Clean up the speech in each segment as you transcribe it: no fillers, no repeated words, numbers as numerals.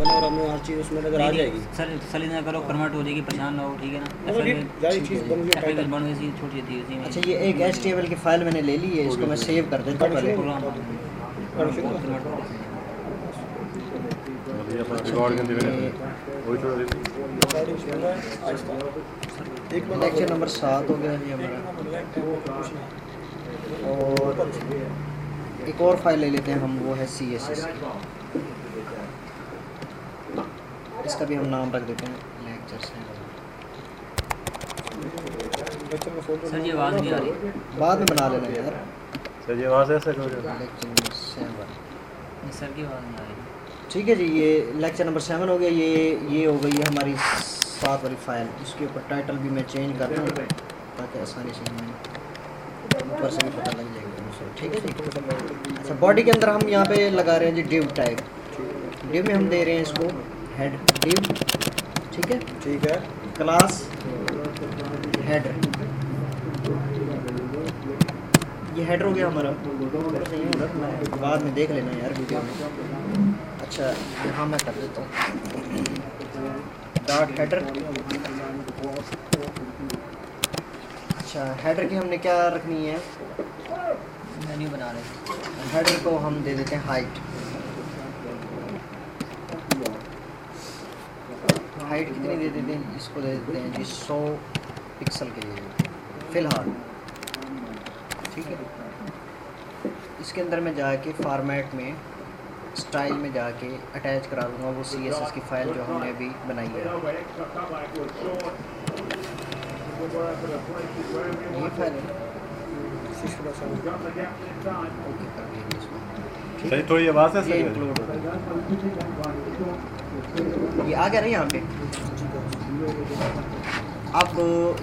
और हमें हर चीज़ उसमें नज़र आ जाएगी। सर तसल्ली ना करो, फॉर्मेट हो जाएगी, परेशान ना हो, ठीक है ना। चीज़ बन गई टाइटल बन गई छोटी थी उसी में। अच्छा ये एक HTML की फाइल मैंने ले ली है, इसको मैं सेव कर देता हूँ पहले। लेक्चर नंबर 7 हो गया जी हमारा। और एक और फाइल ले लेते हैं हम, वो है CSS। इसका भी हम नाम रख देते हैं लेक्चर से। सर ये आवाज़ नहीं आ रही, बाद में बना लेना यार। सर ये आवाज़ ऐसा करो। लेक्चर नंबर 7 सर की आवाज़ नहीं आ रही। ठीक है जी, ये लेक्चर नंबर 7 हो गया। ये हो गई है हमारी 7 वाली फाइल। इसके ऊपर टाइटल भी मैं चेंज कर दूँ ताकि आसानी से हमें ऊपर से भी पता लग जाएगा। ठीक है जी। अच्छा बॉडी के अंदर हम यहाँ पे लगा रहे हैं जी डिव टाइप। डिव में हम दे रहे हैं इसको हेड डिव। ठीक है क्लास हेड। ये हेडर हो गया हमारा। सही होगा, मैं बाद में देख लेना यार वीडियो में। अच्छा यहाँ मैं कर देता हूँ डॉट हेडर। अच्छा हेडर की हमने क्या रखनी है, मेन्यू बना रहे हैं। हेडर को हम दे देते हैं हाइट। हाइट कितनी दे देते हैं, इसको दे देते हैं जी 100 पिक्सल के लिए फ़िलहाल। ठीक है। इसके अंदर मैं जाके फॉर्मेट में स्टाइल में जाके अटैच करा दूँगा वो CSS की फ़ाइल जो हमने अभी बनाई है। ये फाइल ओके कर दिया इसमें। सही थोड़ी आवाज़ है। ये इंक्लूड हो गया, ये आ गया ना यहाँ पे। अब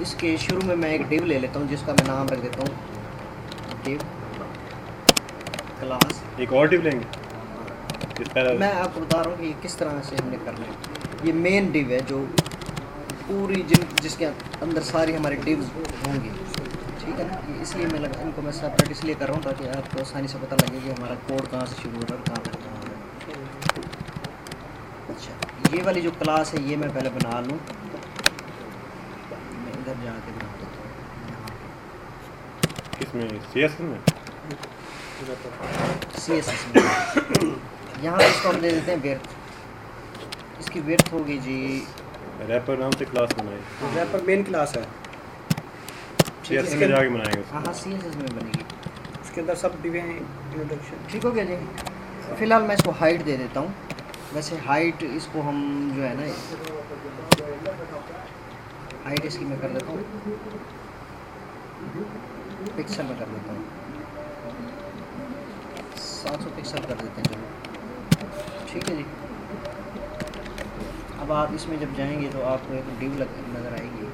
इसके शुरू में मैं एक डिव ले लेता हूँ जिसका मैं नाम रख देता हूँ डिव क्लास। एक और डिव लेंगे। मैं आपको बता रहा हूँ कि किस तरह से हमने करना है। ये मेन डिव है जो पूरी जिसके अंदर सारी हमारी डिव्स होंगी। ठीक है ना, इसलिए मैं इनको मैं सेपरेट इसलिए कर रहा हूँ ताकि आपको आसानी से पता लगे कि हमारा कोड कहाँ से शुरू हो रहा है और कहाँ तक हो रहा है। अच्छा ये वाली जो क्लास है ये मैं पहले बना लूँ। मैं इधर जाके बना देता हूँ। किसमें CSS में? CSS में यहाँ इसको हम दे देते हैं विड्थ। इसकी विड्थ होगी जी रैपर नाम से क्लास बनाई। रैपर मेन क्लास है। CSS में जाके बनाएंगे। हाँ CSS में बनेगी। उसके अंदर सब डिव इंट्रोडक्शन। ठीक हो गया जी। फिलहाल मैं इसको हाइट दे देता हूँ। वैसे हाइट इसको हम जो है ना हाइट इसकी मैं कर देता हूँ पिक्सल में कर देता हूँ 700 पिक्सल कर देते हैं। चलो ठीक है जी। अब आप इसमें जब जाएंगे तो आपको एक डिव नज़र आएगी।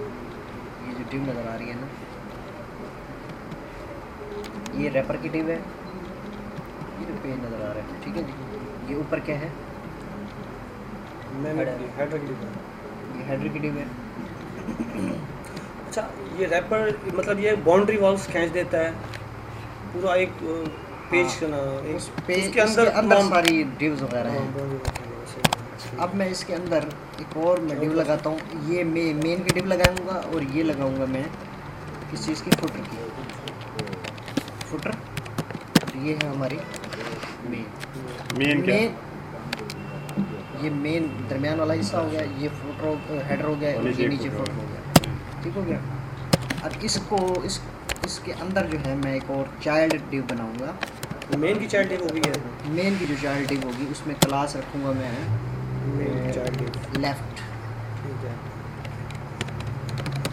ये जो डिव नज़र आ रही है ना ये रैपर की डिव है। ये जो पेज नज़र आ रहा है ठीक है जी। ये ऊपर क्या है, हेडर की डिव। ये हेडर की डिव है। अच्छा ये रैपर मतलब ये बाउंड्री वॉल्स खींच देता है पूरा एक पेज का ना पेज के अंदर सारी डिव्स वगैरह हैं। अब मैं इसके अंदर एक और मैं डिव लगाता हूँ। ये मेन की डिव लगाऊंगा और ये लगाऊंगा मैं किस चीज़ की, फुटर की। फुटर तो ये है हमारी मेन ये मेन दरमियान वाला हिस्सा हो गया। ये फुटर हेडर हो गया और ये नीचे फुटर हो गया। ठीक हो गया। अब इसको इसके अंदर जो है मैं एक और चाइल्ड डिव बनाऊंगा। मेन की चाइल्ड डिव होगी है। मेन की जो चाइल्ड डिव होगी उसमें क्लास रखूँगा मैं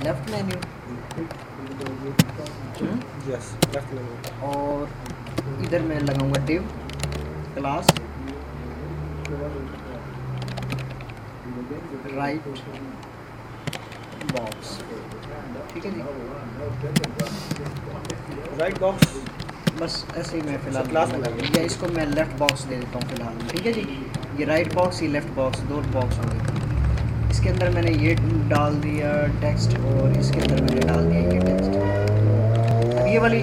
left menu. Yes left menu. और इधर मैं लगाऊंगा डिव क्लास राइट बॉक्स। ठीक है जी। राइट बॉक्स बस ऐसे ही मैं फिलहाल क्लास में या इसको मैं लेफ़्ट बॉक्स दे देता हूँ फिलहाल। ठीक है जी। ये राइट बॉक्स ये लेफ़्ट बॉक्स दो बॉक्स हो गए। इसके अंदर मैंने ये डाल दिया टेक्स्ट और इसके अंदर मैंने डाल दिया ये टेक्स्ट। अब ये वाली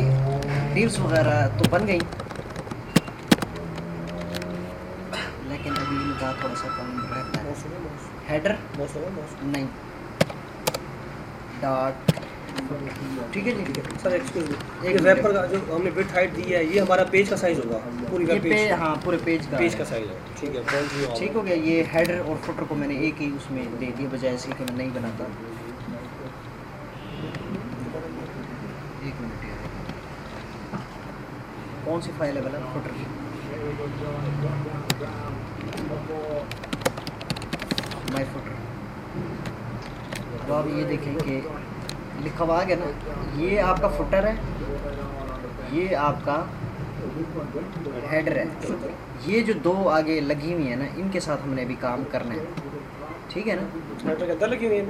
डिव्स वगैरह तो बन गई लेकिन अभी इनका थोड़ा सा काम रह रहता है। माउस होगा, माउस हेडर माउस होगा, माउस। नहीं, डॉट, ठीक है जी। सर एक्सक्यूज मी, एक ये रैपर का जो हमने विड्थ हाइट दी है, ये हमारा पेज का साइज होगा, पूरी ये वेब पे पेज हाँ पूरे पेज का पेज है। का साइज है। ठीक है, बाउंड्री वाला। ठीक हो गया। ये हेडर और फुटर को मैंने एक ही उसमें दे दिया, बजाय इसके कि मैं नहीं बनाता। एक मिनट यार, कौन सी फाइल है भला? फुटर की, माय फुटर। अब आप ये देखें कि लिखा हुआ आ गया ना, ये आपका फुटर है, ये आपका हेडर है। ये जो दो आगे लगी हुई है ना, इनके साथ हमने अभी काम करना है, ठीक है ना। हेडर के अंदर लगी हुई है,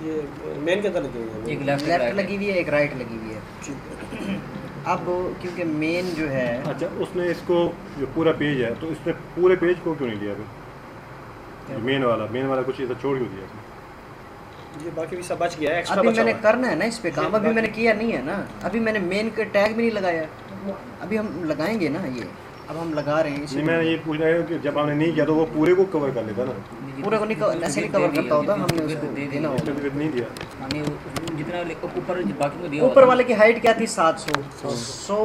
ये मेन के अंदर लगी हुई है। एक लेफ्ट लेफ्ट लगी हुई है, एक राइट लगी हुई है। ठीक है। अब क्योंकि मेन जो है, अच्छा, उसने इसको जो पूरा पेज है, तो इसने पूरे पेज को क्यों नहीं लिया फिर? मेन वाला कुछ ऐसा छोड़ क्यों दिया इसने? ये बाकी भी सब बच गया है, एक्स्ट्रा अभी बचा मैंने हुआ है। करना है ना इस पे काम, अभी मैंने किया नहीं है ना। अभी मैंने मेन के टैग भी नहीं लगाया, अभी हम लगाएंगे ना ये। अब हम लगा रहे हैं नहीं, इसे। मैं ये पूछ रहा हूँ कि जब आपने नहीं किया तो वो पूरे को कवर कर लेता ना, पूरे को नहीं ऐसे नहीं कवर करता होता, हमने उसको देना होगा। इसने तो नहीं दिया। हमने जितना ऊपर बाकी को दिया ऊपर वाले की हाइट क्या थी? 700। 100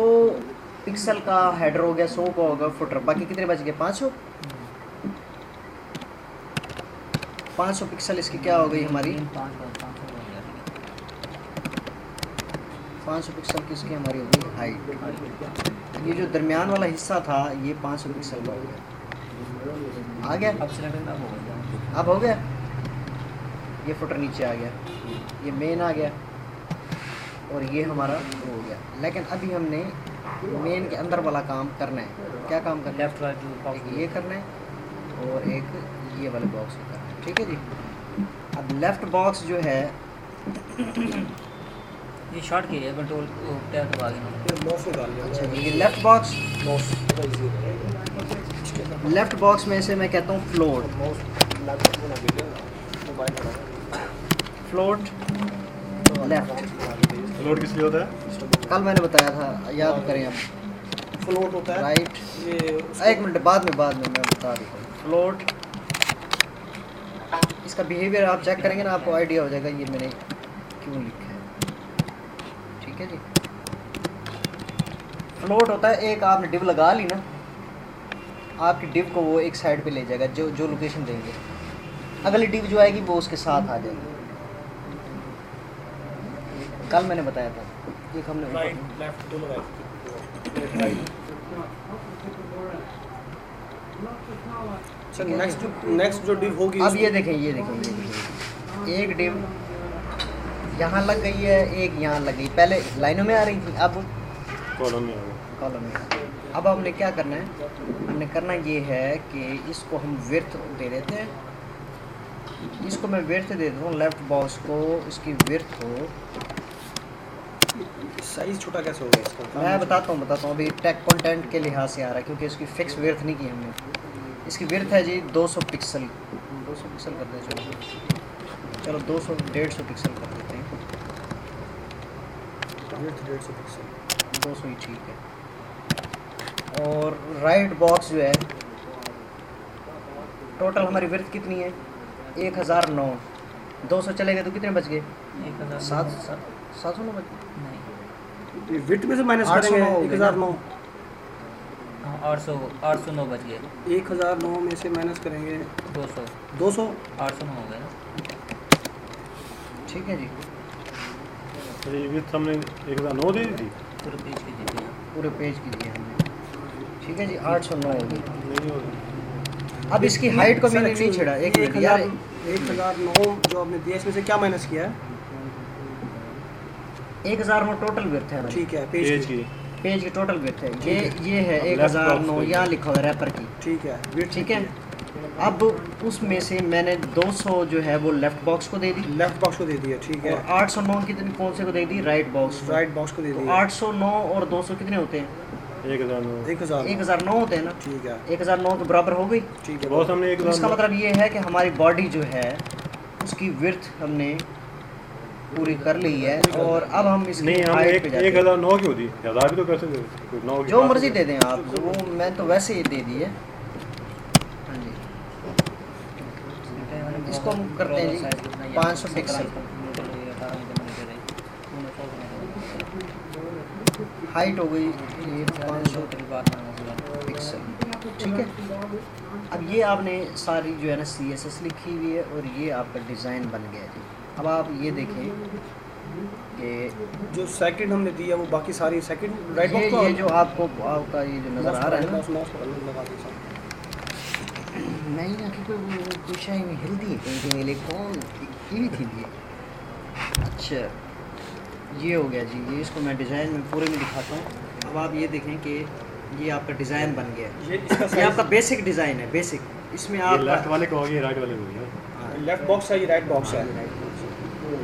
पिक्सल का हेडर हो गया, 100 का होगा फुटर, बाकी कितने बच गए? 500। 500 पिक्सल इसकी क्या हो गई हमारी? 500 पिक्सल की इसकी हमारी हो गई हाइट। ये जो दरमियान वाला हिस्सा था, ये 500 पिक्सल का हो गया। आ गया? अब सिलेक्ट अब हो गया। अब हो गया। ये फुटर नीचे आ गया, ये मेन आ गया, और ये हमारा हो गया। लेकिन अभी हमने मेन के अंदर वाला काम करना है। क्या काम करना है? लेफ्ट राइट एक ये करना है और एक ये वाले बॉक्स को करना है, ठीक है जी। अब लेफ्ट बॉक्स जो है, ये शॉर्ट की है, कंट्रोल टैब दबा के ना। ये माउस निकाल लिया। अच्छा ये लेफ्ट बॉक्स, माउस का इजी है। लेफ्ट बॉक्स में से मैं कहता हूँ फ्लोट। माउस लैपटॉप बना दिया, मोबाइल बना। फ्लोट लेफ्ट, लोड किस लिए होता है? कल मैंने बताया था, याद करें आप। फ्लोट होता है राइट, ये एक मिनट, बाद में मैं बता देता हूँ। फ्लोट, इसका बिहेवियर आप चेक करेंगे ना, आपको आइडिया हो जाएगा ये मैंने क्यों लिखा है, ठीक है जी। फ्लोट होता है, एक आपने डिव लगा ली ना, आपकी डिव को वो एक साइड पे ले जाएगा, जो लोकेशन देंगे, अगली डिव जो आएगी वो उसके साथ आ जाएगी। कल मैंने बताया था, एक हमने राइट लेफ्ट दोनों राइट। अच्छा, नेक्स्ट जो डिव होगी अब ये देखें, एक डिव यहाँ लग गई है, एक यहाँ लग गई। पहले लाइनों में आ रही थी, अब कॉलम में आ गया। कॉलम में आ गई। अब हमने क्या करना है? हमने करना ये है कि इसको हम विड्थ दे देते हैं। इसको मैं विड्थ दे देता हूँ, लेफ्ट बॉक्स को इसकी विड्थ हो, साइज छोटा कैसे होगा इसका? मैं बताता हूँ अभी टैग कंटेंट के लिहाज से आ रहा है, क्योंकि इसकी फिक्स विड्थ नहीं की हमने। इसकी विड्थ है जी 200 पिक्सल। 200 पिक्सल कर दें, चलो 200 150 पिक्सल कर देते हैं। 150 पिक्सल, 200 ही ठीक है। और राइट बॉक्स जो है, टोटल हमारी विड्थ कितनी है? 1009। 200 चलेगा तो कितने बच गए? 709 बच गए। नहीं, ये विड्थ में से माइनस 809 करेंगे हो गए ना। 1009। 809 बच गए। 1009 में से माइनस करेंगे 200 200। 809 हो गए ना। ठीक है जी, तो ये विड्थ हमने 1009 दे दी थी। पूरे पेज की दीजिए। पूरे पेज की दिए हमने, ठीक है जी। 809 हो गई। नहीं होगा। अब इसकी हाइट को मैंने नहीं छेड़ा, एक मिनट यार। 1009 जो आपने दिया, इसमें से क्या माइनस किया है? 1009 टोटल विड्थ है। ठीक है, पेज की पेज की टोटल विड्थ है, ये है Left 1009, box यहाँ लिखा हुआ है रैपर की, ठीक है, विड्थ ठीक है। अब उसमें से मैंने 200 जो है वो लेफ्ट बॉक्स को दे दी, लेफ्ट बॉक्स को दे दिया, ठीक है। और 809 कितनी कौन से को दे दी? राइट बॉक्स को। राइट बॉक्स को दे तो दिया। 809 और 200 कितने होते हैं? 1009। 1000। 1009 होते हैं ना। ठीक है, 1009 के बराबर हो गई। ठीक है। बहुत हमने तो इसका मतलब ये है कि हमारी बॉडी जो है उसकी विड्थ हमने पूरी कर ली है, और अब हम इसकी नहीं, हम हाइट पे जाते हैं। 1009 क्यों दी? 1000 भी तो कर सकते थे, कोई 9 जो मर्जी दे दें आप, वो मैं तो वैसे ही दे दी है। हाँ जी, इसको हम करते हैं जी 500 पिक्सल। हाइट हो गई ये 500 पिक्सल, ठीक है। अब ये आपने सारी जो है ना CSS लिखी हुई है और ये आपका डिज़ाइन बन गया जी। अब आप ये देखें कि जो सेकंड हमने दिया वो बाकी सारी सेकंड राइट ये बॉक्स जो आपको आपका ये जो नज़र आ रहा है ना, नहीं ना कि कोई शायद हेल्दी है कहीं कहीं ले कौन की थी ये। अच्छा ये हो गया जी, ये इसको मैं डिज़ाइन में पूरे में दिखाता हूँ। अब आप ये देखें कि ये आपका डिज़ाइन बन गया, ये आपका बेसिक डिज़ाइन है, बेसिक। इसमें ये आप लेफ्ट वाले को हो गया, राइट वाले को हो गया। लेफ्ट बॉक्स है, ये राइट बॉक्स है।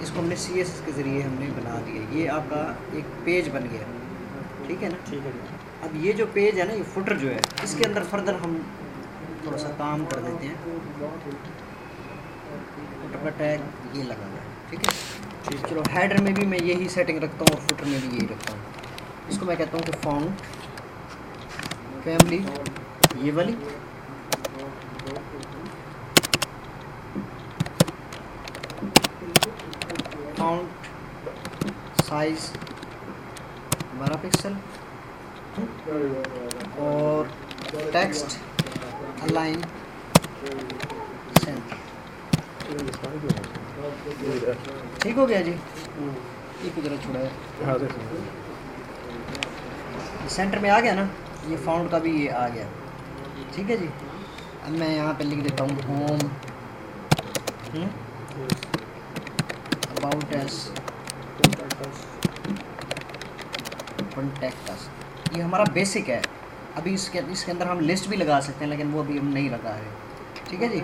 इसको हमने CSS के ज़रिए हमने बना दिया, ये आपका एक पेज बन गया, ठीक है ना। ठीक है। अब ये जो पेज है ना, ये फुटर जो है, इसके अंदर फर्दर हम थोड़ा सा काम कर देते हैं। फुटर का टैग ये लगा हुआ है, ठीक है। चलो हेडर में भी मैं यही सेटिंग रखता हूँ और फुटर में भी यही रखता हूँ। इसको मैं कहता हूँ कि फॉन्ट फैमिली ये वाली, फॉन्ट साइज 12 पिक्सल और टेक्स्ट अलाइन सेंटर। ठीक हो गया जी। ये किधर छुड़ा है, सेंटर में आ गया ना, ये फॉन्ट का भी ये आ गया, ठीक है जी। अब मैं यहाँ पे लिख देता हूँ home about us contact us, ये हमारा बेसिक है। अभी इसके अंदर हम लिस्ट भी लगा सकते हैं, लेकिन वो अभी हम नहीं लगा रहे, ठीक है जी।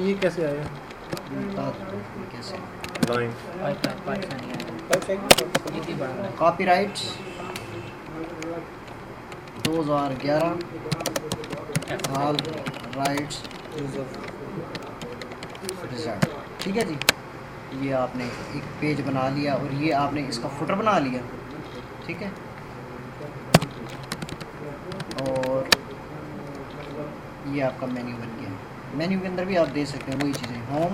ये कैसे आया कैसे line? Copyright 2011 all rights reserve, ठीक है जी। ये आपने एक पेज बना लिया और ये आपने इसका फुटर बना लिया, ठीक है। और ये आपका मेन्यू बन गया। मेन्यू के अंदर भी आप दे सकते हैं वही चीज़ें, होम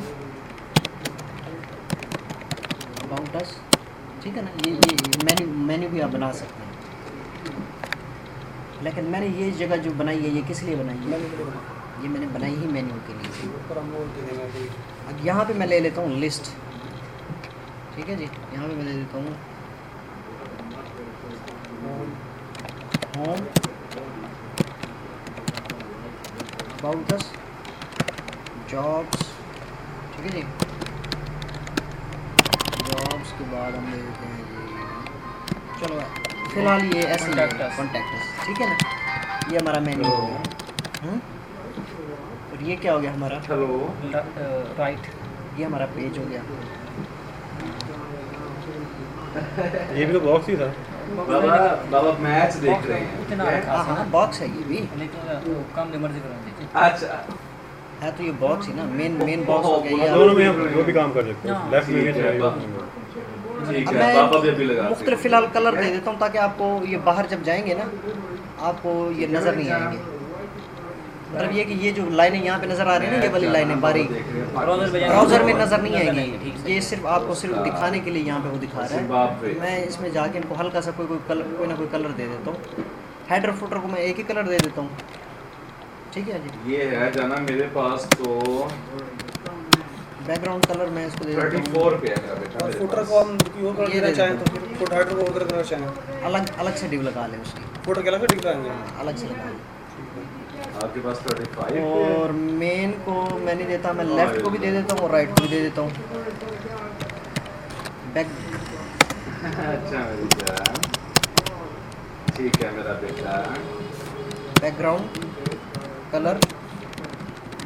अबाउट अस, ठीक है ना। ये मेन्यू भी आप बना सकते हैं, लेकिन मैंने ये जगह जो बनाई है ये किस लिए बनाई है, ये मैंने बनाई ही मेन्यू के लिए। अब यहाँ पे मैं ले लेता हूँ लिस्ट, ठीक है जी। यहाँ पे मैं ले लेता हूँ होम अबाउट अस जॉब्स, ठीक है जी। जॉब्स के बाद हम ले लेते हैं ये, चलो फिलहाल ये ऐसे कॉन्टैक्ट अस, ठीक है ना। ये हमारा मेन्यू हो गया। और ये क्या हो गया हमारा, हेलो राइट, ये हमारा पेज हो गया। ये भी तो बॉक्स ही था। बाबा मैच देख रहे हैं। इतना हाँ बॉक्स है ये भी, लेकिन कम मर्जी करो। अच्छा है तो ये बॉक्स ही ना, मेन बॉक्स हो गया। दोनों में हम वो भी काम कर सकते हैं, लेफ्ट में भी चाहिए। ठीक अब है, पापा भी अभी लगा मैं मुख्तलिफ फ़िलहाल कलर दे देता हूँ ताकि आपको ये बाहर जब जाएंगे ना आपको ये नज़र नहीं आएंगे। मतलब ये कि ये जो लाइनें यहाँ पे नज़र आ रही हैं ना, ये वाली लाइनें बारीक ब्राउज़र में नज़र नहीं आएंगी। ये सिर्फ आपको सिर्फ दिखाने के लिए यहाँ पे वो दिखा रहा है। मैं इसमें जाके इनको हल्का सा कोई ना कोई कलर दे देता हूँ। हेडर फुटर को मैं एक ही कलर दे देता हूँ, ठीक है जी। ये है जाना मेरे पास तो बैकग्राउंड कलर मैं इसको दे देता हूँ 34 पे है मेरा बेटा। और फुटर को हम और कर देना चाहें तो फिर फुट हेडर को उधर करना चाहें, अलग से डिव लगा लें उसकी, फुटर के अलग डिग लगाएंगे। अलग से लगा लें। आपके पास 35 है। और मेन को मैं नहीं देता, मैं लेफ्ट को भी दे देता हूँ और राइट को भी दे देता हूँ। बैक अच्छा मेरी जान, ठीक है मेरा बेटा। बैकग्राउंड कलर,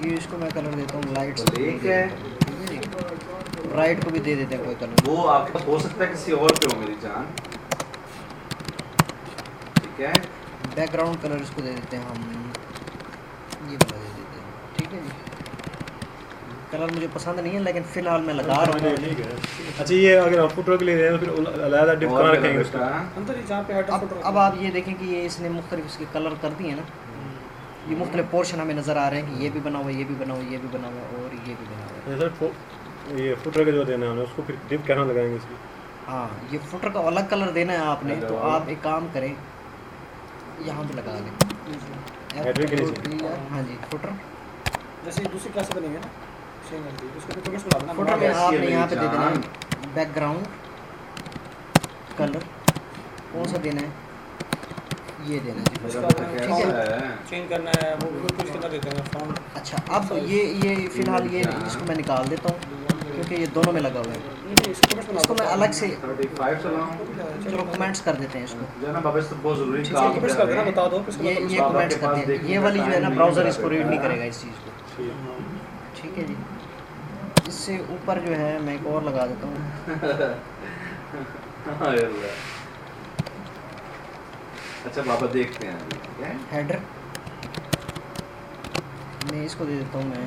ये इसको मैं कलर देता हूँ लाइट, ठीक है। राइट को भी दे देते हैं कोई कलर। वो आपका हो सकता है किसी और पे हो मेरी जान, ठीक है। बैकग्राउंड कलर इसको दे देते हैं हम, ये वाला दे देते हैं, ठीक है जी। कलर मुझे पसंद नहीं है लेकिन फ़िलहाल मैं लगा रहा हूँ। ठीक है। अच्छा ये अगर हम फुटर के लिए रहे तो फिर अलग डिफ कहाँ रखेंगे उसका? अंदर ही जहाँ पे हेडर फुटर। अब आप ये देखें कि ये इसने मुख्तलिफ इसके कलर कर दिए ना, ये मुख्तलिफ पोर्शन हमें नज़र आ रहे हैं कि ये भी बना हुआ है, ये भी बना हुआ है, ये भी बना हुआ है और ये भी बना हुआ है। सर ये फुटर का जो देना है हमें उसको फिर डिप कहना लगाएंगे इसकी। हाँ, ये फुटर का अलग कलर देना है आपने, तो आप एक काम करें, यहाँ पे लगा लें हेडर के नीचे। हाँ जी, फुटर जैसे दूसरी क्लास बनेंगे ना सेम है उसको भी थोड़ा सा डालना फुटर में आपने यहाँ पे दे देना है बैकग्राउंड कलर, कौन सा देना है, ये देना है जी। मेरा तो ठीक कैसा है, है? चेंज करना है वो कुछ करना देते हैं फॉन्ट। अच्छा अब ये फ़िलहाल ये इसको मैं निकाल देता हूँ क्योंकि ये दोनों में लगा हुआ है। इसको मैं अलग से 35 चलाऊं? चलो कमेंट्स कर देते हैं इसको। जो है ना बाबा, इससे बहुत जरूरी ठीक काम है, कर कर देना रहे हैं। बता दो ये कमेंट्स कर दें, ये वाली जो है ना ब्राउज़र इसको रीड नहीं करेगा इस चीज़ को। ठीक है जी, इससे ऊपर जो है मैं एक और लगा देता हूँ हाँ यार। अच्छा बाबा देखते हैं अभी, ठीक है? हेडर, मैं इसको दे देता हूँ, मैं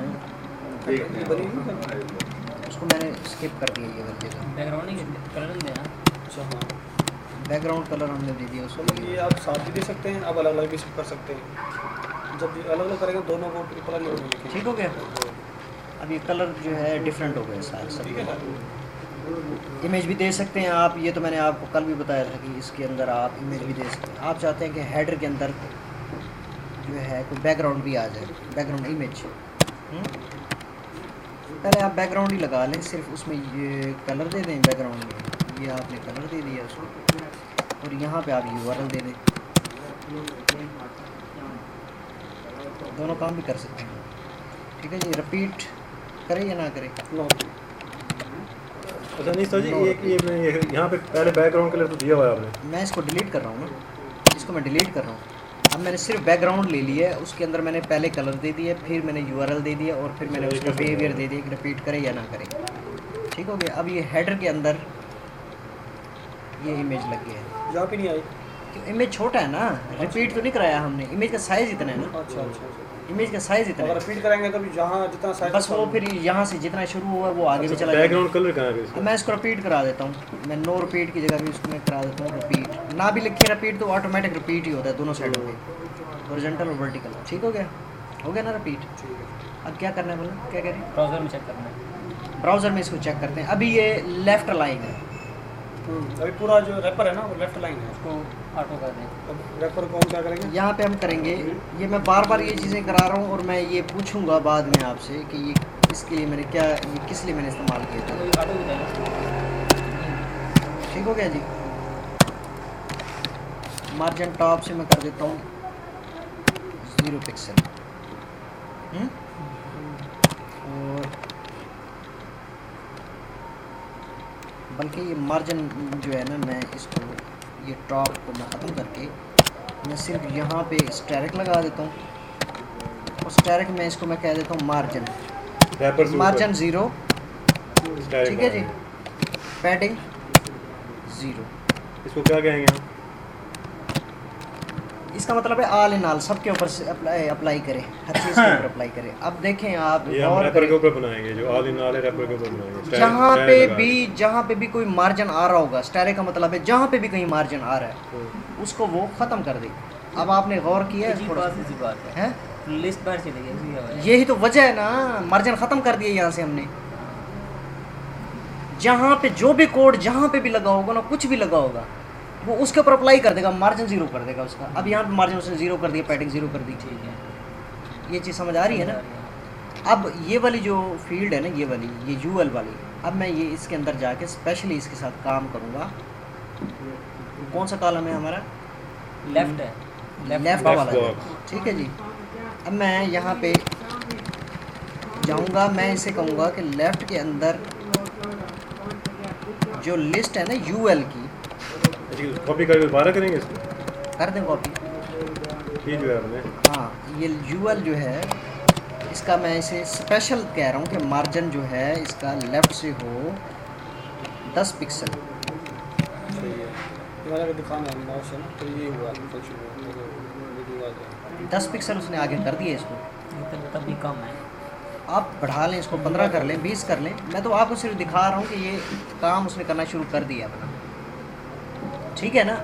देखते हैं। उसको मैंने स्किप कर दिया ये वाली जगह। बैकग्राउंड नहीं कलर नहीं देना। अच्छा हाँ, बैकग्राउंड कलर हमने दे दिया उसको। ये आप साथ भी दे सकते हैं, आप अलग अलग भी कर सकते हैं। जब अलग अलग करेंगे दोनों को ट्रिपल नहीं होंगे। ठीक हो गया। अब ये कलर जो है डिफरेंट हो गए सारे सब। ठीक है ना, इमेज भी दे सकते हैं आप, ये तो मैंने आपको कल भी बताया था कि इसके अंदर आप इमेज भी दे सकते हैं। आप चाहते हैं कि हेडर के अंदर जो है कोई बैकग्राउंड भी आ जाए, बैकग्राउंड इमेज। पहले आप बैकग्राउंड ही लगा लें, सिर्फ उसमें ये कलर दे दें बैकग्राउंड में, ये आपने कलर दे दिया उसको, और यहाँ पे आप URL दे दें। दोनों काम भी कर सकते हैं। ठीक है जी, रिपीट करें या ना करें? अच्छा नहीं सर जी, ये यहाँ पे पहले बैकग्राउंड कलर तो दिया हुआ है आपने। मैं इसको डिलीट कर रहा हूँ ना, इसको मैं डिलीट कर रहा हूँ। अब मैंने सिर्फ बैकग्राउंड ले लिया है, उसके अंदर मैंने पहले कलर दे दिया, फिर मैंने URL दे दिया और फिर मैंने उसका बिहेवियर दे दिया कि रिपीट करे या ना करे। ठीक हो गया। अब ये हेडर के अंदर ये इमेज लग गया है, यहाँ पे नहीं आई। क्यों? इमेज छोटा है ना, रिपीट तो नहीं कराया हमने, इमेज का साइज़ इतना है ना, अच्छा अच्छा, इमेज का साइज़ इतना अगर है। रिपीट करेंगे तो जहाँ जितना साइज बस वो फिर यहाँ से जितना शुरू हुआ वो आगे भी चला जाएगा। बैकग्राउंड कलर कहाँ है अब इसका? मैं इसको रिपीट करा देता हूँ, मैं नो रिपीट की जगह भी इसको मैं करा देता हूँ रिपीट। ना भी लिखे रिपीट तो ऑटोमेटिक रिपीट ही होता है दोनों साइडों पे, हॉरिजॉन्टल और वर्टिकल। ठीक हो गया, हो गया ना रिपीट। अब क्या करना है बोलो, क्या करें? ब्राउज़र में चेक करना है। ब्राउज़र में इसको चेक करते हैं। अभी ये लेफ़्ट लाइन है, अभी पूरा जो रैपर है ना वो लेफ्ट लाइन है। उसको ऑटो कर दें। अब रैपर को हम क्या करेंगे? यहाँ पे हम करेंगे। ये मैं बार बार ये चीज़ें करा रहा हूँ और मैं ये पूछूंगा बाद में आपसे कि ये इसके लिए मैंने क्या, ये किस लिए मैंने इस्तेमाल किया था। तो ऑटो भी देना। ठीक हो गया जी। मार्जिन टॉप से मैं कर देता हूँ 0 पिक्सल और बल्कि ये मार्जिन जो है ना, मैं इसको ये टॉप को मैं ख़त्म करके मैं सिर्फ यहाँ पे स्टैरिक लगा देता हूँ और स्टैरिक में इसको मैं कह देता हूँ मार्जिन, मार्जिन 0। ठीक है जी, पैडिंग 0। इसको क्या कहेंगे हम? इसका मतलब है ऑल इन ऑल, सबके ऊपर से अप्लाई करें, हर चीज़ के ऊपर अप्लाई करें। अब देखें आप ये हम और रैपर के ऊपर बनाएंगे, जो ऑल इन ऑल है रैपर के ऊपर बनाएंगे। जहाँ पे भी कोई मार्जिन आ रहा होगा, स्टैरिक का मतलब है जहाँ पे भी कहीं मार्जिन आ रहा है उसको वो ख़त्म कर दे। अब आपने गौर किया है थोड़ा सा? इसी बात है। हैं? लिस्ट बाहर चली गई। यही तो वजह है ना, मार्जिन ख़त्म कर दिया यहाँ से हमने। जहाँ पे जो भी कोड जहाँ पे भी लगा होगा ना, कुछ भी लगा होगा, वो उसके ऊपर अप्लाई कर देगा, मार्जिन 0 कर देगा उसका। अब यहाँ पे मार्जिन उसने 0 कर दिया, पैडिंग 0 कर दी। ठीक है, ये चीज़ समझ आ रही है ना? अब ये वाली जो फील्ड है ना, ये वाली, ये UL वाली, अब मैं ये इसके अंदर जाके स्पेशली इसके साथ काम करूँगा। कौन सा कॉलम है हमारा? लेफ्ट है। लेफ्ट वाला है। ठीक है जी। अब मैं यहाँ पे जाऊँगा, मैं इसे कहूँगा कि लेफ़्ट के अंदर जो लिस्ट है ना UL की, कॉपी करके दोबारा करेंगे इसको? कर दें कॉपी। ये जो है हमने, हाँ, ये UL जो है इसका मैं इसे स्पेशल कह रहा हूँ कि मार्जिन जो है इसका लेफ़्ट से हो 10 पिक्सल। सही है, हमारा को दिखाना है माउस है ना, तो ये हुआ फंक्शन वीडियो आ जाए। 10 पिक्सल उसने आगे कर दिया इसको। तब भी कम है। आप बढ़ा लें इसको, 15 कर लें, 20 कर लें। मैं तो आपको सिर्फ दिखा रहा हूँ कि ये काम उसने करना शुरू कर दिया अपना। ठीक है ना?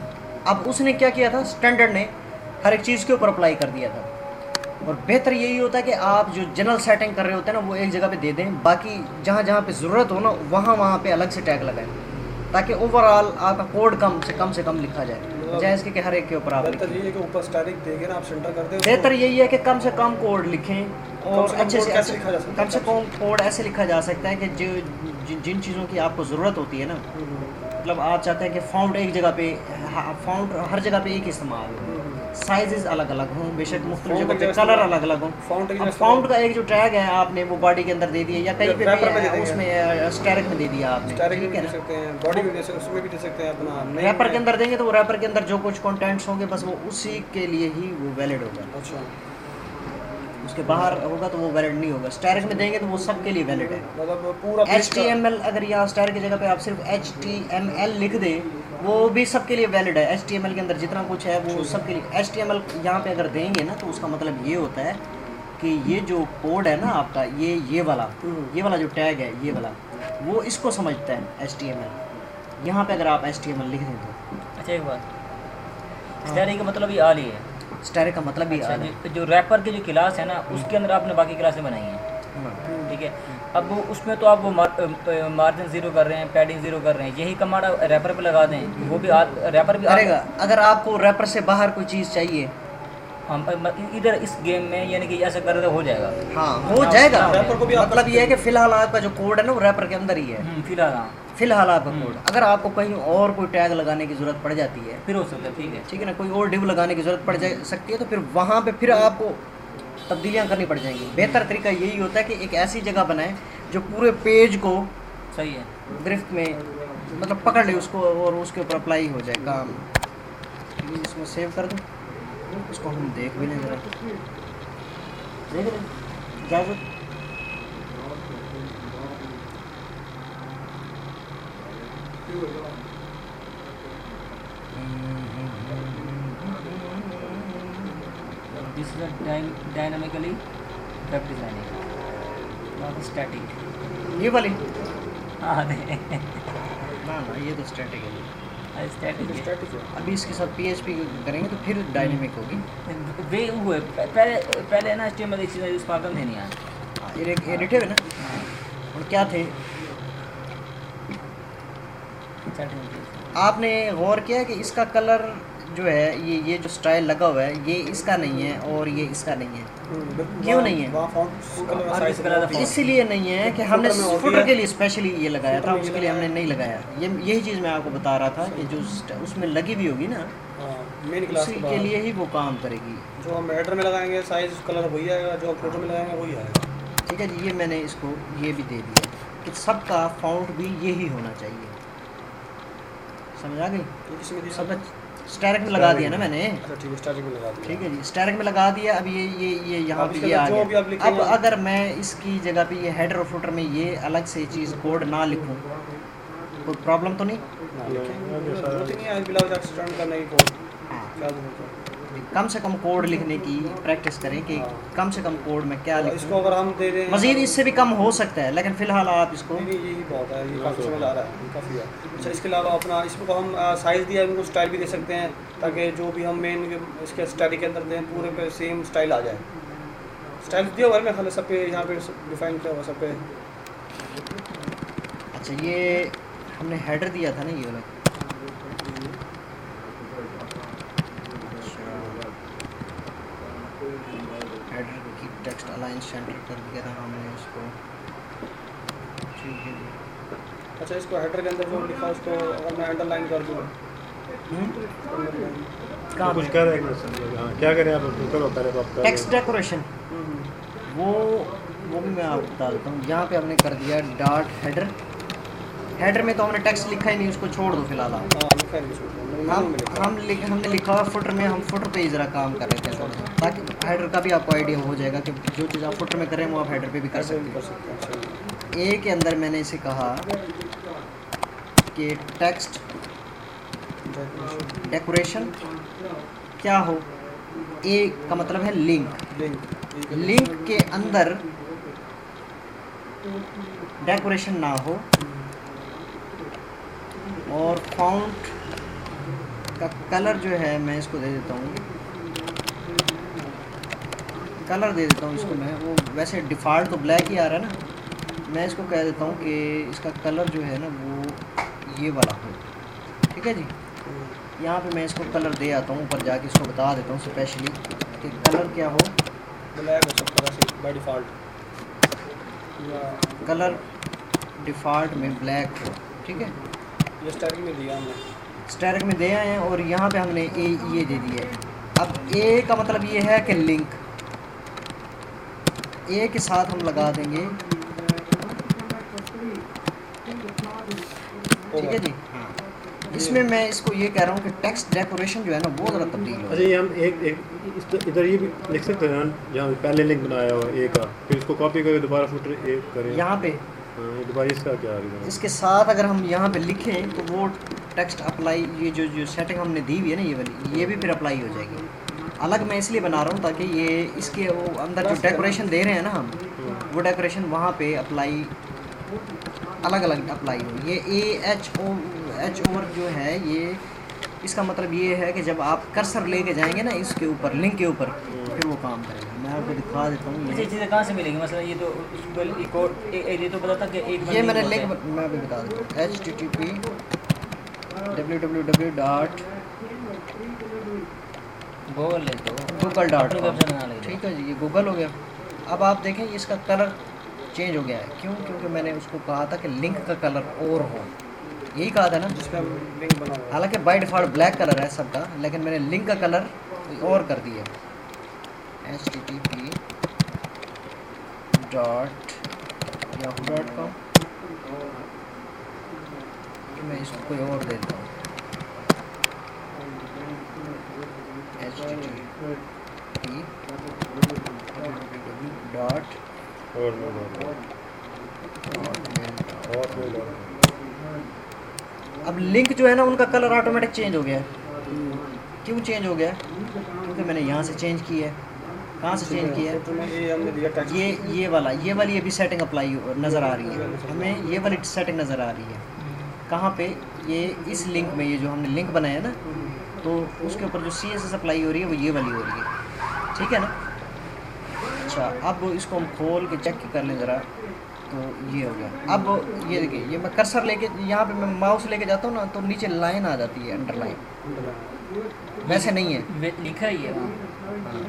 अब उसने क्या किया था, स्टैंडर्ड ने हर एक चीज़ के ऊपर अप्लाई कर दिया था। और बेहतर यही होता है कि आप जो जनरल सेटिंग कर रहे होते हैं ना वो एक जगह पे दे दें, बाकी जहाँ जहाँ पे ज़रूरत हो ना वहाँ पे अलग से टैग लगाएं, ताकि ओवरऑल आपका कोड कम से कम लिखा जाए, बजाय इसके कि हर एक के ऊपर आप बेहतर ये है कि ऊपर स्टैटिक देके ना आप सेंटर करते हो। बेहतर यही है कि कम से कम कोड लिखें और अच्छे से कैसे लिखा जा सकता है? कम से कम कोड ऐसे लिखा जा सकता है कि जिन चीज़ों की आपको ज़रूरत होती है ना, मतलब आप चाहते हैं कि फाउंट एक जगह पे, फाउंट हर जगह पे एक इस्तेमाल हो, साइजेस अलग अलग हों, बेशक मुख्तलिफ जगह पे कलर अलग अलग हों। फाउंट का एक जो टैग है आपने वो बॉडी के अंदर दे दिया या कहीं पे भी उसमें स्टैरिक में दे दिया आपने, ठीक है ना, बॉडी में दे सकते हैं, उसमें भी दे सकते हैं अपना। रैपर के अंदर देंगे तो वो रैपर के अंदर जो कुछ कंटेंट्स होंगे बस वो उसी के लिए ही वो वैलिड होगा। अच्छा, उसके बाहर होगा तो वो वैलिड नहीं होगा। स्टैरिक में देंगे तो वो सब के लिए वैलिड है। मतलब पूरा HTML अगर यहाँ स्टैरिक की जगह पे आप सिर्फ HTML लिख दें वो भी सब के लिए वैलिड है। HTML के अंदर जितना कुछ है वो सब के लिए। HTML यहाँ पे अगर देंगे ना तो उसका मतलब ये होता है कि ये जो कोड है ना आपका, ये वाला जो टैग है, ये वाला वो इसको समझता है HTML। यहाँ पे अगर आप HTML लिख दें तो अच्छा एक बात, स्टैटिक का मतलब ये आली है। स्टैरिक का मतलब ही अच्छा, जो रैपर की जो क्लास है ना उसके अंदर आपने बाकी क्लासें बनाई हैं, ठीक है। अब वो उसमें तो आप वो मार्जिन 0 कर रहे हैं, पैडिंग 0 कर रहे हैं, यही कमांड रैपर पे लगा दें, वो भी रैपर भी करेगा। अगर आपको रैपर से बाहर कोई चीज़ चाहिए हम इधर इस गेम में यानी कि ऐसा कर तो हो जाएगा। हाँ हो जाएगा। रैपर को भी मतलब ये है कि फिलहाल आपका जो कोड है ना वो रैपर के अंदर ही है फिलहाल आपका कोड। अगर आपको कहीं और कोई टैग लगाने की ज़रूरत पड़ जाती है फिर हो सकता है, ठीक है ना, कोई और डिव लगाने की ज़रूरत पड़ सकती है तो फिर वहाँ पे फिर आपको तब्दीलियाँ करनी पड़ जाएंगी। बेहतर तरीका यही होता है कि एक ऐसी जगह बनाएं जो पूरे पेज को सही है गिरफ्त में मतलब पकड़ ले उसको और उसके ऊपर अप्लाई हो जाए काम। इसमें सेव कर दूँ, इसको हम देख भी लें ज़रा, देख लें इजाज़त। This is dynamically web designing, not static. ये वाली हाँ नहीं ना ये तो स्टैटिक है। स्टैटिक है। अभी इसके साथ PHP करेंगे तो फिर डायनेमिक होगी। वे वो है पहले ना HTML एक चीज़ इस्तेमाल करते नहीं यार, एडिटिव है ना। और क्या थे आपने गौर किया कि इसका कलर जो है ये जो स्टाइल लगा हुआ है ये इसका नहीं है और ये इसका नहीं है। क्यों नहीं है? इसीलिए नहीं है कि हमने फुटर के लिए स्पेशली ये लगाया था, उसके लिए हमने नहीं लगाया। यही चीज़ मैं आपको बता रहा था कि जो उसमें लगी भी होगी ना मेन क्लास के लिए ही वो काम करेगी। जो हम हेडर में लगाएंगे साइज कलर वही आएगा, जो हम फुटर में लगाएंगे वही आएगा। ठीक है जी, ये मैंने इसको ये भी दे दिया कि सबका फाउंट भी यही होना चाहिए। समझ आ गई? सब स्टैरिक में लगा दिया ना मैंने। अच्छा ठीक है, स्टैटिक में लगा दिया। ठीक है जी, स्टैरिक में लगा दिया। अब ये यहाँ पे ये आ गया। अब अगर मैं इसकी जगह पे ये हेडर और फुटर में ये अलग से चीज़ कोड ना लिखूँ कोई प्रॉब्लम तो नहीं? कम से कम कोड लिखने की प्रैक्टिस करें कि कम से कम कोड में क्या लिखूं। इसको अगर हम दे दें मज़ीद इससे भी कम हो सकता है, लेकिन फ़िलहाल आप इसको यही बहुत है, ये काफ़ी समझ आ रहा है, काफ़ी है। अच्छा इसके अलावा अपना इसको हम साइज़ दिया है, इनको स्टाइल भी दे सकते हैं ताकि जो भी हम मेन इसके स्टैटिक के अंदर दें पूरे पे सेम स्टाइल आ जाए। स्टाइल दिया हुआ है मैं खाली सब पे यहाँ पे डिफाइन किया हुआ सब पे। अच्छा ये हमने हेडर दिया था ना ये वाला, हेडर की टेक्स्ट अलाइन सेंटर कर दिया था हमने उसको। ठीक है जी। अच्छा इसको हेडर के अंदर जो लिखा उसको अगर मैं अंडरलाइन कर दूँ कहाँ कुछ कह रहे हैं? हाँ क्या करें आप? करो पहले तो आप टेक्स्ट डेकोरेशन वो भी मैं आपको बता देता हूँ। यहाँ पे हमने कर दिया डॉट हेडर। हेडर में तो हमने टेक्स्ट लिखा ही नहीं, उसको छोड़ दो फिलहाल आप। हमने लिखा हुआ फुटर में, हम फुटर पे ही ज़रा काम कर रहे थे थोड़ा सा, ताकि हेडर का भी आपको आइडिया हो जाएगा कि जो चीज़ आप फुटर में कर रहे हैं वो आप हेडर पे भी कर सकते हैं। ए के अंदर मैंने इसे कहा कि टेक्स्ट डेकोरेशन क्या हो। ए का मतलब है लिंक के अंदर डेकोरेशन ना हो और फॉन्ट का कलर जो है मैं इसको दे देता हूँ कलर दे देता हूँ इसको मैं। वो वैसे डिफ़ॉल्ट तो ब्लैक ही आ रहा है ना, मैं इसको कह देता हूँ कि इसका कलर जो है ना वो ये वाला हो। ठीक है जी, यहाँ पे मैं इसको कलर दे आता हूँ, ऊपर जाके इसको बता देता हूँ स्पेशली कि कलर क्या हो। ब्लैक हो सब तरह से बाय डिफ़ॉल्ट, कलर डिफ़ॉल्ट में ब्लैक हो। ठीक है, ये स्टाइल में दिया हमने। स्टैरिक में दे आए हैं और यहाँ पे हमने ये दे दिया है। अब ए का मतलब ये है कि लिंक ए के साथ हम लगा देंगे। ठीक है जी, इसमें मैं इसको ये कह रहा हूँ कि टेक्स्ट डेकोरेशन जो है ना वो ज़रा तब्दील हो। अच्छा, ये हम एक इधर ये भी लिख सकते हैं जहाँ पहले लिंक बनाया हुआ ए का, फिर इसको कॉपी करके दोबारा फुटर ए करें यहाँ पे ये दोबारा इसका क्या रीज़न? इसके साथ अगर हम यहाँ पे लिखें तो वो टेक्स्ट अप्लाई, ये जो सेटिंग हमने दी हुई है ना ये वाली, ये भी फिर अप्लाई हो जाएगी। अलग मैं इसलिए बना रहा हूँ ताकि ये इसके वो अंदर जो डेकोरेशन दे रहे हैं ना हम, वो डेकोरेशन वहाँ पे अप्लाई अलग अलग अप्लाई हो। ये एच ओवर जो है ये, इसका मतलब ये है कि जब आप कर्सर लेके जाएंगे ना इसके ऊपर, लिंक के ऊपर, फिर वो काम करेगा। मैं आपको दिखा देता हूँ। ये चीज़ें कहाँ से मिलेंगी? मतलब ये तो ये तो पता था कि एक ये मैंने लिंक मैं अभी बता देता हूँ, http www. गूगल ले तो google.com। ठीक है जी, ये गूगल हो गया। अब आप देखें इसका कलर चेंज हो गया है, क्यों? क्योंकि मैंने उसको कहा था कि लिंक का कलर और हो, यही कहा था ना, जिस पे हम लिंक बना हुआ है। हालांकि बाय डिफ़ॉल्ट ब्लैक कलर है सबका, लेकिन मैंने लिंक का कलर और कर दिया। http.yahoo.com। मैं इसको कोई और देता हूँ, अब लिंक जो है ना उनका कलर ऑटोमेटिक चेंज हो गया है। क्यों चेंज हो गया है? क्योंकि मैंने यहाँ से चेंज किया है। कहाँ से चेंज किया है? तो मैं ये हमने दिया टेक्स्ट, ये वाली अभी सेटिंग अप्लाई नज़र आ रही है हमें, ये वाली सेटिंग नज़र आ रही है। कहाँ पे? ये इस लिंक में, ये जो हमने लिंक बनाया ना, तो उसके ऊपर जो CSS अप्लाई हो रही है वो ये वाली हो रही है। ठीक है ना? अच्छा, अब इसको हम खोल के चेक कर लें ज़रा, तो ये हो गया। अब ये देखिए, ये मैं कर्सर लेके यहाँ पे मैं माउस लेके जाता हूँ ना, तो नीचे लाइन आ जाती है, अंडरलाइन। वैसे नहीं है, लिखा ही है वहाँ,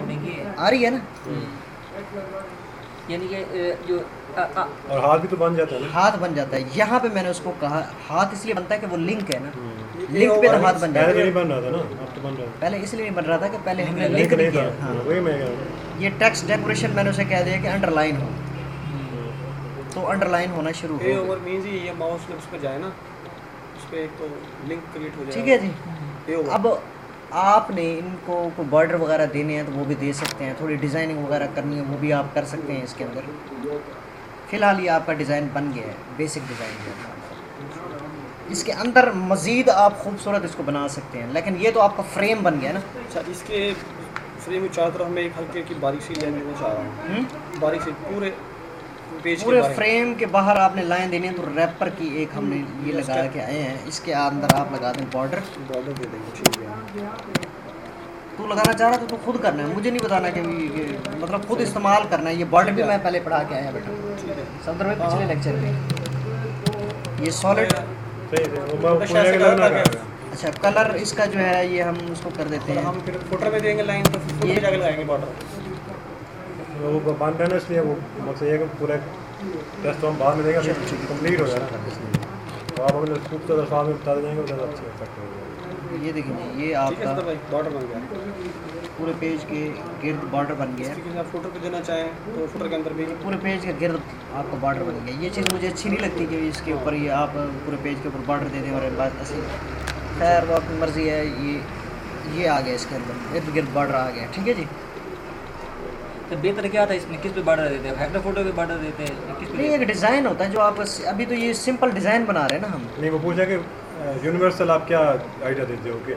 देखिए आ रही है ना, यानी कि जो और हाथ भी तो बन जाता है ना। हाथ बन जाता है। यहाँ पे मैंने उसको कहा हाथ इसलिए बनता है कि वो लिंक है ना, लिंक पे तो हाथ बन जाता पहले तो है। नहीं बन रहा था ना, अब तो बन रहा है। पहले इसलिए नहीं बन रहा था कि पहले हमने लिंक लिंक नहीं नहीं किया। था, हाँ, वही मैं कह रहा हूँ। ये टेक्स्ट डेकोरेशन मैंने उसे कह दिया कि अंडरलाइन हो, तो अंडरलाइन होना शुरू हो ए गया। ओवर मींस ये माउस उस पे जाए ना, उस पे एक तो लिंक क्रिएट हो जाएगा। ठीक है जी। ए ओवर अब आपने इनको कोई बॉर्डर वगैरह देने हैं तो वो भी दे सकते हैं, थोड़ी डिज़ाइनिंग वगैरह करनी है वो भी आप कर सकते हैं इसके अंदर। फ़िलहाल ये आपका डिज़ाइन बन गया है, बेसिक डिज़ाइन जो है। इसके अंदर मज़ीद आप खूबसूरत इसको बना सकते हैं, लेकिन ये तो आपका फ्रेम बन गया ना। अच्छा, इसके फ्रेम में चारों तरफ मैं एक हल्की की बारीक सी लाइन देना चाह रहा हूँ, बारीक सी पूरे पेज के पूरे बारे में। फ्रेम के बाहर आपने लाइन देनी है, तो रैपर की एक हमने ये लगा के आए हैं, इसके अंदर आप लगा दें बॉर्डर। बॉर्डर दे देंगे, ठीक है। तू लगाना चाह रहा तो खुद करना है, मुझे नहीं बताना कि मतलब खुद इस्तेमाल करना है। ये बॉर्डर भी मैं पहले पढ़ा के आया बेटा, समझ में पिछले लेक्चर में। ये सॉलिड, सही है, वो पूरे के लगना है। अच्छा कलर इसका जो है ये हम उसको कर देते तो हैं। हम फिर फुटर में देंगे लाइन, तो फुटर में जाके लगाएंगे बॉर्डर। वो बन रहा है ना, इसलिए वो मकसद ये है कि पूरा टेस्ट हम बाद में देंगे, कंप्लीट हो जाएगा इसलिए। तो आप अपने खूब ज़्यादा साल में बता देंगे, ज़्यादा अच्छा इफेक्ट होगा। ये देखिए ये ठीक है आपका सर भाई, बॉर्डर बन गया। पूरे पेज के गिर्द बॉर्डर बन गया है। ठीक है, आप फुटर पे देना चाहें तो फुटर के अंदर भी पूरे पेज के गिर्द आपका बॉर्डर बन गया। ये चीज़ मुझे अच्छी नहीं लगती कि इसके ऊपर ये आप पूरे पेज के ऊपर बॉर्डर दे दें और बात ऐसी। खैर वो अपनी मर्ज़ी है। ये आ गया इसके अंदर इर्द गिर्द बॉर्डर आ गया। ठीक है जी। तो बेहतर क्या था इसमें? किस पे बॉर्डर देते हैं? हेक्टर फोटो पे बॉर्डर देते हैं? किस पे नहीं, एक डिज़ाइन होता है जो आप अभी तो ये सिंपल डिज़ाइन बना रहे हैं ना हम। नहीं, वो पूछा कि यूनिवर्सल आप क्या आइडिया देते हो कि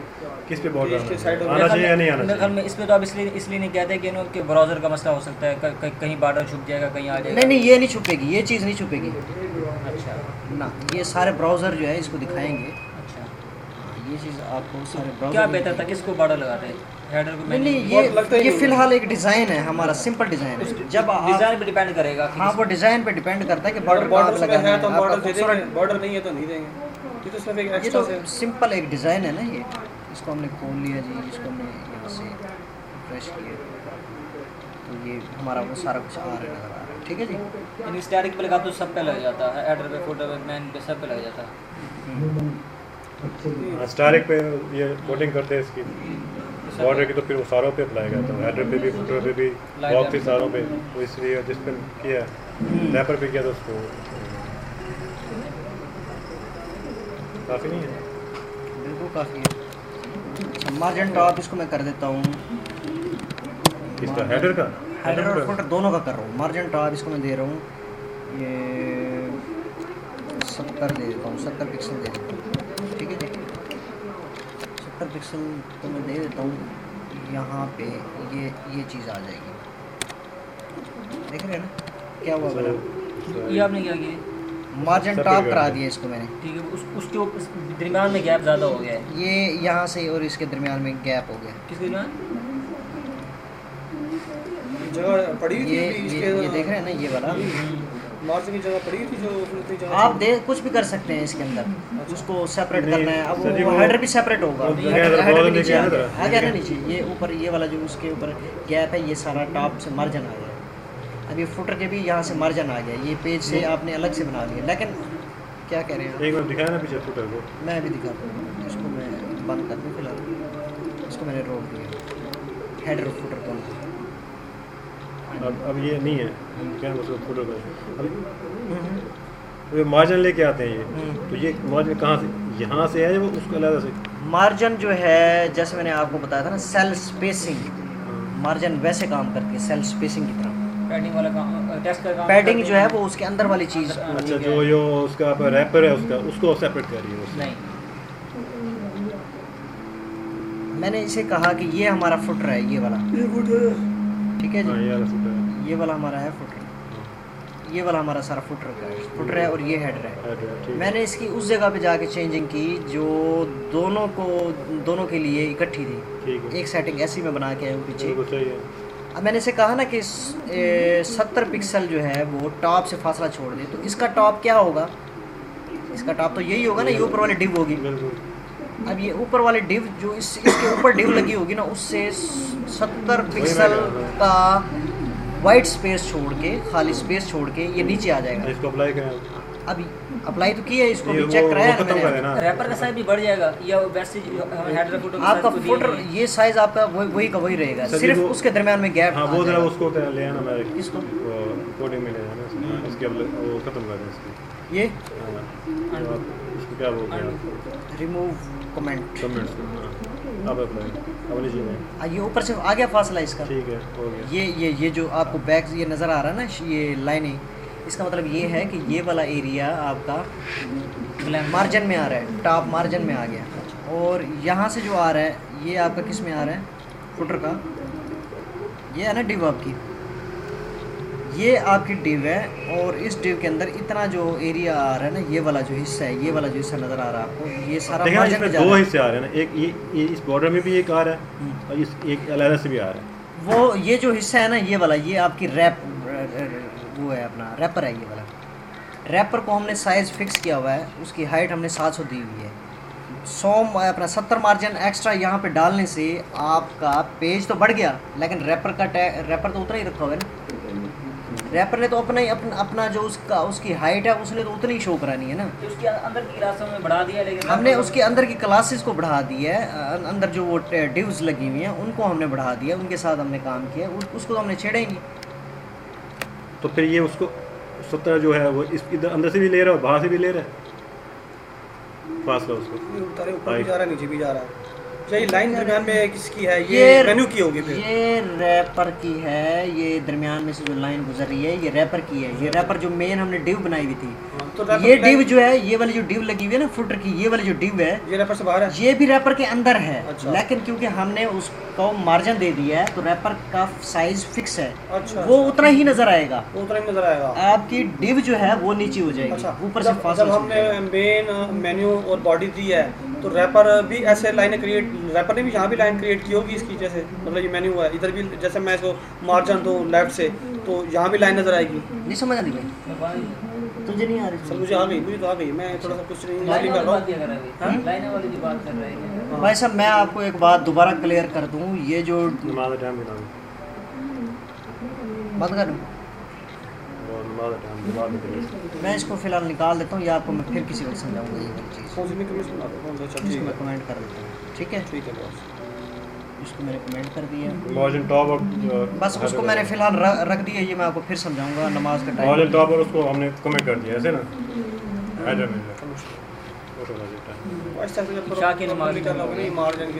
किस पे बॉर्डर पेज के साइड आना चाहिए या नहीं आना मेरे ख्याल चाहिए? में इस पे तो आप इसलिए नहीं कहते कि इन्हों के ब्राउज़र का मसला हो सकता है, कहीं बॉर्डर छुप जाएगा, कहीं आ जाएगा। नहीं ये नहीं छुपेगी, ये चीज़ नहीं छुपेगी अच्छा ना। ये सारे ब्राउज़र जो है इसको दिखाएंगे। अच्छा, हाँ, ये चीज़ आपको सारे क्या ब्राउज़र बेहतर था, किसको बॉर्डर लगाते हैं? हेडर को नहीं नहीं, बहुत लगता ही ये नहीं है। फिलहाल एक डिज़ाइन है हमारा, सिंपल डिज़ाइन है। जब आप डिज़ाइन पे डिपेंड करेगा कि हाँ वो डिज़ाइन पे डिपेंड करता है कि बॉर्डर बॉर्डर कहाँ बॉर्डर पे में लगाना है तो है। आपका बॉर्डर दे खूबसूरत देंगे, बॉर्डर नहीं है तो नहीं देंगे। ये तो सिर्फ एक ये एक्स्ट्रा तो से सिंपल एक डिज़ाइन है ना ये। इसको हमने खोल लिया जी, इसको हमने यहाँ से फ्रेश किया तो ये हमारा वो सारा कुछ आ रहा है, नज़र आ रहा है। ठीक है जी। यानी स्टैटिक पे लगा तो सब पे लग जाता है, हेडर पे, फुटर पे, मैन पे, सब पे लग जाता है। स्टारिक पे ये कोटिंग करते हैं इसकी बॉर्डर की, तो फिर वो सारों पे अप्लाई करता है, हेडर पे भी, फुटर पे भी, बॉक्स पे, सारों पे। तो इसलिए जिस पे किया रैपर पे किया तो उसको काफ़ी नहीं है। बिल्कुल काफ़ी है। मार्जिन टॉप इसको मैं कर देता हूँ, इसका हेडर का हेडर और फुटर दोनों का कर रहा हूँ। मार्जिन टॉप इसको मैं दे रहा हूँ ये 70 दे देता हूँ, 70 पिक्सल दे देता हूँ। ठीक है जी, 70 पिक्सल तो मैं दे देता हूँ। यहाँ पे ये चीज़ आ जाएगी, देख रहे हैं ना क्या हुआ मेरा। ये आपने क्या किया? मार्जिन separate टॉप कर करा दिया। दिया इसको मैंने। ठीक है, उसके दरमियान में गैप ज़्यादा हो गया है। ये यहाँ से और इसके दरमियान में गैप हो गया। किसके दरमियान? जगह पड़ी हुई थी ये अभी ये देख रहे हैं ना, ये वाला मार्जिन की जगह पड़ी हुई थी जो उसमें इतनी जगह आप दे कुछ भी कर सकते हैं इसके अंदर, उसको सेपरेट नहीं, करना है। अब सर जी, वो वो- हेडर भी सेपरेट होगा, वो हेडर गैप हेडर भी बहुत नीचे आ नीचे गया, है आ गया ना नीचे। ये ऊपर ये वाला जो उसके ऊपर गैप है, ये सारा टॉप से मार्जिन आ गया। अब ये फुटर के भी यहाँ से मार्जिन आ गया, ये पेज से आपने अलग से बना लिया। लेकिन क्या कह रहे हैं एक बार दिखाया ना पीछे फुटर को। मैं अभी दिखाता हूँ, इसको मैं बंद कर दूँ फिलहाल। इसको मैंने रोक दिया, हेडर और फुटर दोनों। अब ये नहीं है, क्या उसको फुटर का अब ये मार्जिन लेके आते हैं ये, तो ये मार्जिन कहाँ से, यहाँ से है वो उसको अलग से। मार्जिन जो है जैसे मैंने आपको बताया था ना, सेल स्पेसिंग, मार्जिन वैसे काम करती है सेल स्पेसिंग की तरह। पैडिंग वाला काम, टेक्स्ट का काम। पैडिंग जो है वो उसके अंदर वाली चीज़ को अच्छा, जो उसका रैपर है उसका, उसको सेपरेट कर रही है उससे। नहीं, मैंने इसे कहा कि ये हमारा फुटर है, ये वाला, ठीक है हाँ, जी। ये वाला फुटर है। ये वाला हमारा है फुटर, ये वाला हमारा सारा फुटर का है, फुटर है और ये हेडर है। ठीक है। मैंने इसकी उस जगह पे जाके चेंजिंग की जो दोनों के लिए इकट्ठी थी। ठीक है, एक सेटिंग ऐसी में बना के आया हूँ पीछे। बिल्कुल सही है। अब मैंने इसे कहा ना कि 70 पिक्सल जो है वो टॉप से फासला छोड़ दे, तो इसका टॉप क्या होगा? इसका टॉप तो यही होगा ना, ये ऊपर वाली डिव होगी। बिल्कुल अब ये ऊपर वाली डिव जो इसके ऊपर डिव लगी होगी ना, उससे 70 पिक्सल का वाइट स्पेस छोड़ के, खाली स्पेस छोड़ के ये नीचे आ जाएगा। इसको अप्लाई करें। अभी अप्लाई तो किया है, इसको ये भी वो चेक कराया खत्म है कर मैंने। देना। रैपर का साइज भी बढ़ जाएगा या वैसे हेडर फुटर आपका फुटर ये साइज आपका वही का वही रहेगा, सर जी, सिर्फ वो- उसके दरमियान में गैप। हाँ, वो जरा उसको ले आना, मैं इसको कोडिंग में ले आना इसके, अब वो खत्म कर दें इसकी। ये हाँ, तो आप इसको क्या बोलते हैं आप? Remove comment, comments. अब अप्लाई, अब नीचे में। ये ऊपर से आ गया फासला इसका। ठीक है, हो गया। ये जो आपको बैक ये नज़र आ रहा है ना, ये लाइनें, इसका मतलब ये है कि ये वाला एरिया आपका मार्जिन में आ रहा है, टॉप मार्जिन में आ गया। और यहाँ से जो आ रहा है ये आपका किस में आ रहा है? फुटर का। ये है ना डिव आपकी, ये आपकी डिव है। और इस डिव के अंदर इतना जो एरिया आ रहा है ना, ये वाला जो हिस्सा है, ये वाला जो हिस्सा नज़र आ रहा है आपको, ये सारा देखिए मार्जिन में इसमें जा दो रहा है। हिस्से आ रहे हैं ना, एक ये इस बॉर्डर में भी एक आ रहा है और इस एक अलग से भी आ रहा है। वो ये जो हिस्सा है ना, ये वाला, ये आपकी वो है अपना रैपर है। ये वाला रैपर को हमने साइज़ फिक्स किया हुआ है, उसकी हाइट हमने 700 दी हुई है। 100 अपना 70 मार्जिन एक्स्ट्रा यहाँ पे डालने से आपका पेज तो बढ़ गया, लेकिन रैपर तो उतना ही रखा हुआ है ना। रैपर ने तो अपना जो उसकी हाइट है उसने तो उतनी ही शो करानी है ना। उसके अंदर की क्लासों में बढ़ा दिया, लेकिन हमने उसके अंदर की क्लासेस को बढ़ा दी है, अंदर जो वो डिव्स लगी हुई हैं उनको हमने बढ़ा दिया, उनके साथ हमने काम किया, उसको तो हमने छेड़ा ही नहीं। तो फिर ये उसको 70 जो है वो इस इधर अंदर से भी ले रहा है और बाहर से भी ले रहा है फासला उसको। ये उतारे ऊपर भी जा रहा है, नीचे भी जा रहा है। ये लाइन दरमियान में किसकी है? ये मेन्यू की होगी फिर। ये रैपर की है, ये दरमियान में से जो लाइन गुजर रही है ये रैपर की है। ये रैपर जो मेन हमने डिव बनाई हुई थी, तो रैपर ये की डिव लाइन- जो है, ये वाली जो डिव लगी हुई है ना फुटर की, ये वाली जो डिव है ये रैपर से बाहर है। ये भी रैपर के अंदर है। अच्छा। लेकिन क्योंकि हमने उसको मार्जिन दे दिया है तो रैपर का साइज फिक्स है, अच्छा, वो उतना ही नजर आएगा। वो उतना ही नजर आएगा। आपकी डिव जो है वो नीचे हो जाएगी, अच्छा, ऊपर से जब फासला हमने मेन मेन्यू और बॉडी दी है तो रैपर भी ऐसे लाइनें क्रिएट, रैपर ने भी यहाँ भी लाइन क्रिएट की होगी इसकी, जैसे मतलब ये मेन्यू हुआ है इधर भी, जैसे मैं इसको मार्जिन दूँ लेफ्ट से तो यहाँ भी लाइन नज़र आएगी। नहीं समझ आती भाई, तुझे नहीं आ रही? सर मुझे आ गई, मुझे तो आ गई, मैं थोड़ा सा कुछ नहीं इसलिए कर रहा हूँ। लाइनें वाली जो बात कर रहे हैं भाई साहब मैं आपको एक बात दोबारा क्लियर कर दूँ, ये जो नमाज टाइम बिना बंद कर दूँ, नमाज टाइम दिमाग में मैं इसको फिलहाल निकाल देता हूँ, या आपको मैं फिर किसी वक्त समझाऊंगा ये वाली चीज़। कौन सी कमीज बना दो, कौन सा? अच्छा ठीक इसको मैं है, कमेंट कर देता हूँ, ठीक है? ठीक है बॉस। इसको मैंने कमेंट कर दिया, मार्जिन टॉप और बस उसको मैंने फिलहाल रख दिया, ये मैं आपको फिर समझाऊंगा नमाज का टाइम। मार्जिन टॉप और उसको हमने कमेंट कर दिया ऐसे ना, ऐड में वो तो मार्जिन टाइम अच्छा से जब शाह की नमाज कंप्लीट करना होगा नहीं, मार्जिन की